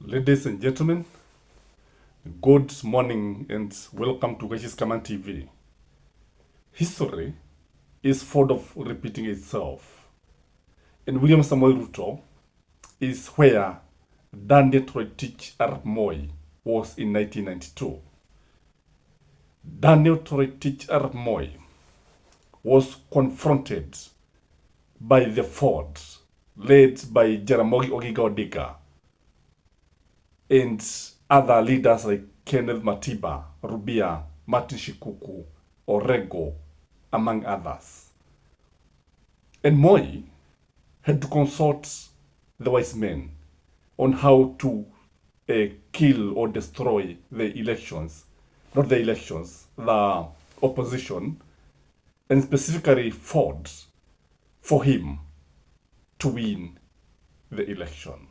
Ladies and gentlemen, good morning and welcome to Keshi's Command TV. History is fond of repeating itself, and William Samoei Ruto is where Daniel Toroitich arap Moi was in 1992. Daniel Toroitich arap Moi was confronted by the Ford led by Jaramogi Oginga Odinga and other leaders like Kenneth Matiba, Rubia, Martin Shikuku, Orego, among others. And Moi had to consult the wise men on how to kill or destroy the elections, not the elections, the opposition, and specifically fought for him to win the election.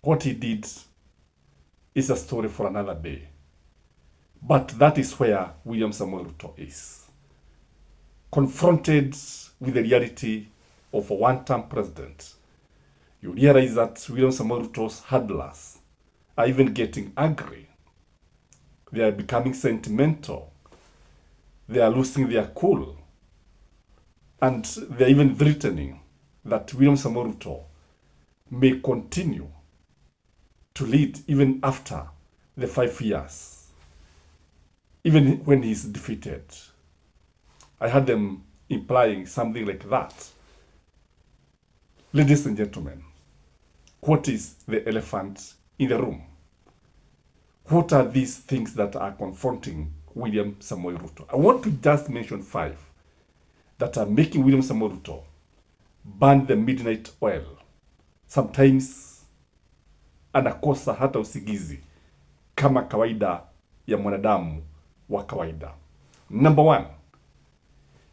What he did is a story for another day. But that is where William Samoei Ruto is. Confronted with the reality of a one-term president, you realize that William Samoei Ruto's handlers are even getting angry. They are becoming sentimental. They are losing their cool. And they are even threatening that William Samoei Ruto may continue to lead even after the 5 years, even when he's defeated. I heard them implying something like that. Ladies and gentlemen, what is the elephant in the room? What are these things that are confronting William Samoei Ruto? I want to just mention 5 that are making William Samoei Ruto burn the midnight oil. Sometimes anakosa hata usingizi kama kawaida ya mwanadamu wa kawaida. Number 1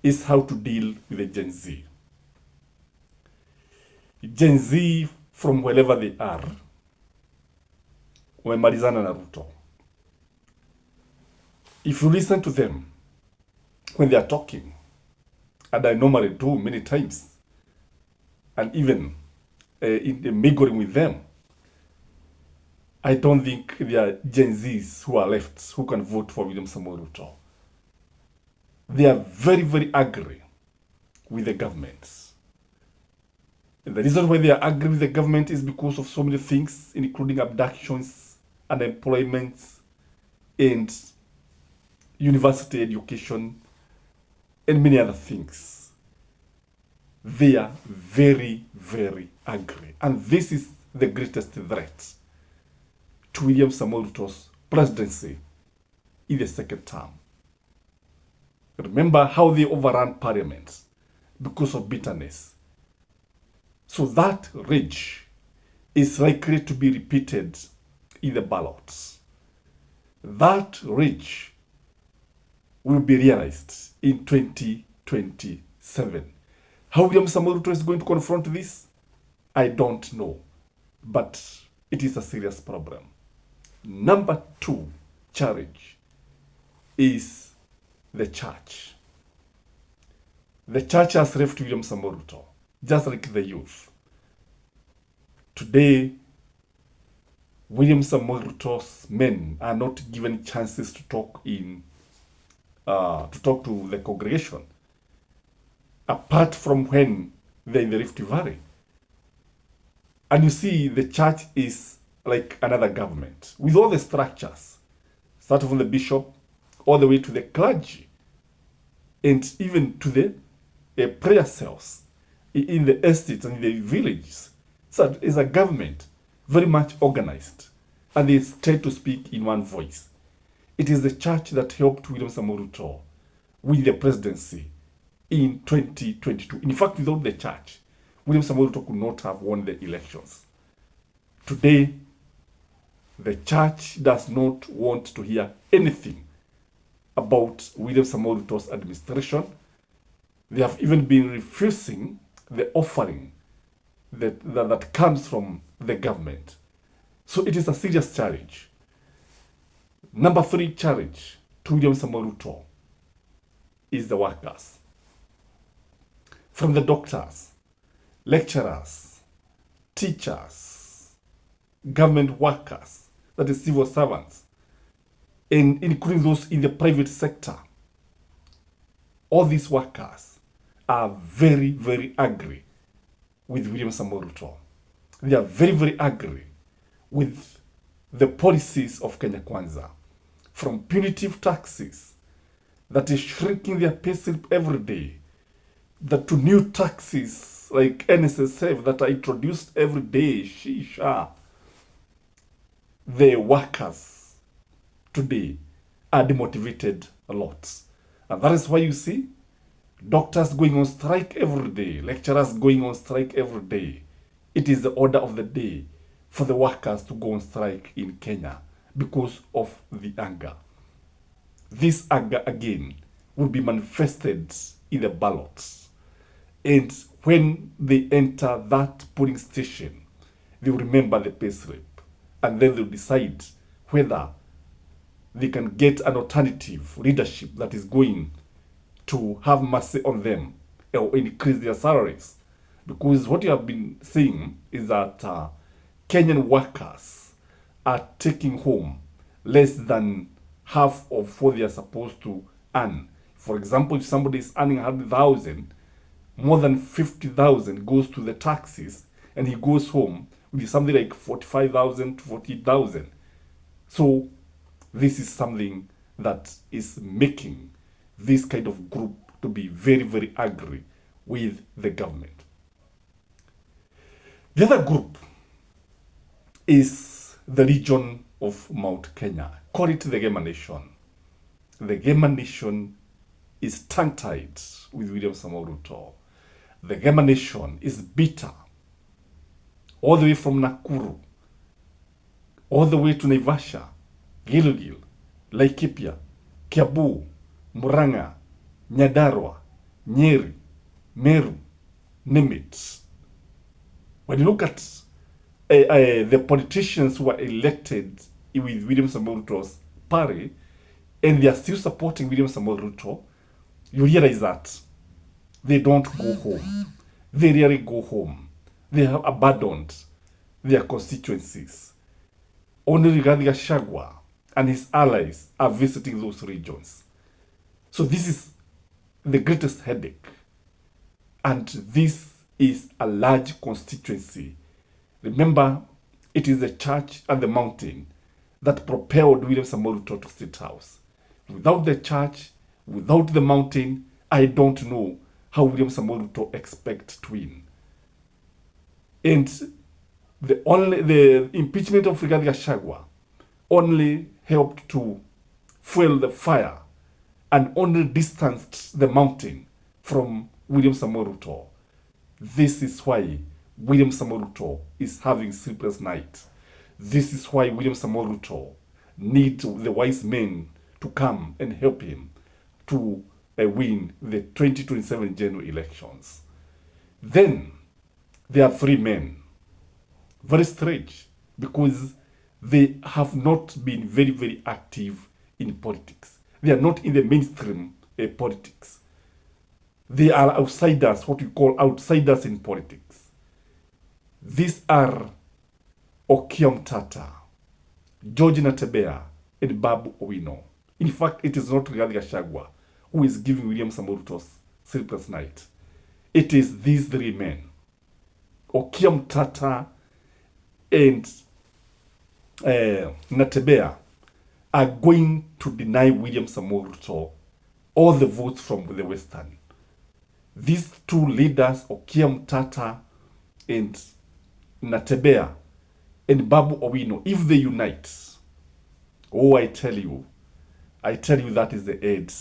is how to deal with the Gen Z. Gen Z, from wherever they are, wamemalizana na Ruto. If you listen to them when they are talking, and I normally do many times, and even in the mingling with them, I don't think there are Gen Zs who are left who can vote for William Samoei Ruto. They are very, very angry with the government. And the reason why they are angry with the government is because of so many things, including abductions, unemployment, and university education, and many other things. They are very, very angry. And this is the greatest threat to William Samoei Ruto's presidency in the second term. Remember how they overran parliament because of bitterness. So that rage is likely to be repeated in the ballots. That rage will be realized in 2027. How William Samoei Ruto is going to confront this, I don't know. But it is a serious problem. Number 2 challenge is the church. The church has left William Samoei Ruto, just like the youth. Today, William Samoei Ruto's men are not given chances to talk to the congregation, apart from when they're in the Rift Valley. And you see, the church is like another government with all the structures, starting from the bishop all the way to the clergy, and even to the prayer cells in the estates and in the villages. So it's a government very much organized, and they try to speak in one voice. It is the church that helped William Samoei Ruto win the presidency in 2022. In fact, without the church, William Samoei Ruto could not have won the elections. Today, the church does not want to hear anything about William Samoei Ruto's administration. They have even been refusing the offering that comes from the government. So it is a serious challenge. Number 3 challenge to William Samoei Ruto is the workers. From the doctors, lecturers, teachers, government workers, that is civil servants, and including those in the private sector. All these workers are very, very angry with William Samoei Ruto. They are very, very angry with the policies of Kenya Kwanza, from punitive taxes that is shrinking their payslip every day, that to new taxes like NSSF that are introduced every day. Shisha. The workers today are demotivated a lot. And that is why you see doctors going on strike every day, lecturers going on strike every day. It is the order of the day for the workers to go on strike in Kenya because of the anger. This anger again will be manifested in the ballots. And when they enter that polling station, they will remember the payslip, and then they'll decide whether they can get an alternative leadership that is going to have mercy on them or increase their salaries. Because what you have been seeing is that Kenyan workers are taking home less than half of what they are supposed to earn. For example, if somebody is earning 100,000, more than 50,000 goes to the taxes, and he goes home with something like 45,000 to 40,000. So this is something that is making this kind of group to be very, very angry with the government. The other group is the region of Mount Kenya. Call it the Gema Nation. The Gema Nation is tongue-tied with William Samoei Ruto. The Gema Nation is bitter all the way from Nakuru, all the way to Naivasha, Gilgil, Laikipia, Kiambu, Murang'a, Nyandarua, Nyeri, Meru, name it. When you look at the politicians who were elected with William Samoei Ruto's party, and they are still supporting William Samoei Ruto, you realize that they don't go home. They rarely go home. They have abandoned their constituencies. Only Rigathi Gachagua and his allies are visiting those regions. So this is the greatest headache. And this is a large constituency. Remember, it is the church and the mountain that propelled William Samoei Ruto to State House. Without the church, without the mountain, I don't know how William Samoei Ruto expects to win. And the impeachment of Rigathi Gachagua only helped to fuel the fire and only distanced the mountain from William Samoei Ruto. This is why William Samoei Ruto is having sleepless nights. This is why William Samoei Ruto needs the wise men to come and help him to win the 2027 general elections. Then there are three men, very strange, because they have not been very, very active in politics. They are not in the mainstream politics. They are outsiders, what we call outsiders in politics. These are Okiya Mtata, George Natembeya, and Babu Owino. In fact, it is not Rigathi Gachagua who is giving William Samoei Ruto sleepless night. It is these three men, Okiya Mtata and Natembeya, are going to deny William Samoei Ruto all the votes from the Western. These two leaders, Okiya Mtata and Natembeya and Babu Owino, if they unite, oh, I tell you that is the end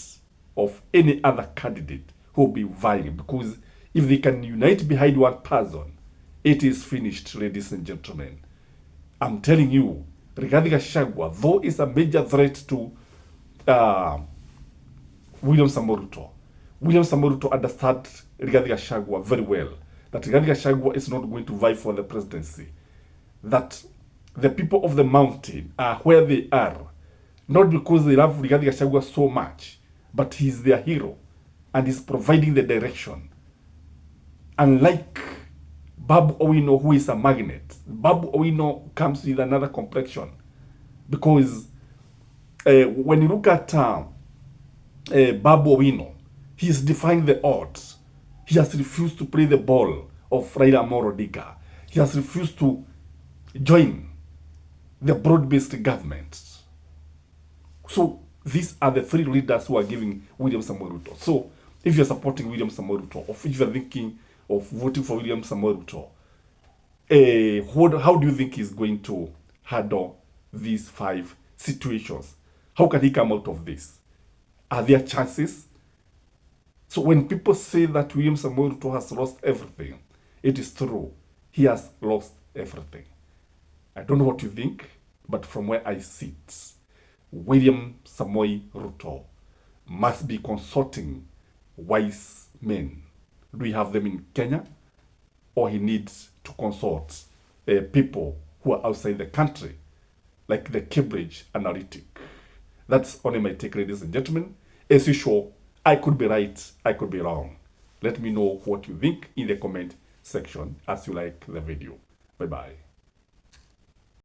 of any other candidate who will be vying. Because if they can unite behind one person, it is finished, ladies and gentlemen. I'm telling you, Rigathi Gachagua, though is a major threat to William Samoei Ruto, William Samoei Ruto understands Rigathi Gachagua very well, that Rigathi Gachagua is not going to vie for the presidency, that the people of the mountain are where they are, not because they love Rigathi Gachagua so much, but he's their hero, and he's providing the direction. Unlike Babu Owino, who is a magnet. Babu Owino comes with another complexion, because when you look at Babu Owino, he is defying the odds. He has refused to play the ball of Raila Amolo Odinga. He has refused to join the broad-based government. So these are the three leaders who are giving William Samoei Ruto. So if you're supporting William Samoei Ruto, or if you're thinking of voting for William Samoei Ruto, how do you think he's going to handle these 5 situations? How can he come out of this? Are there chances? So when people say that William Samoei Ruto has lost everything, it is true. He has lost everything. I don't know what you think, but from where I sit, William Samoei Ruto must be consulting wise men. Do we have them in Kenya? Or he needs to consult people who are outside the country, like the Cambridge Analytic. That's only my take, ladies and gentlemen. As usual, I could be right, I could be wrong. Let me know what you think in the comment section as you like the video. Bye-bye.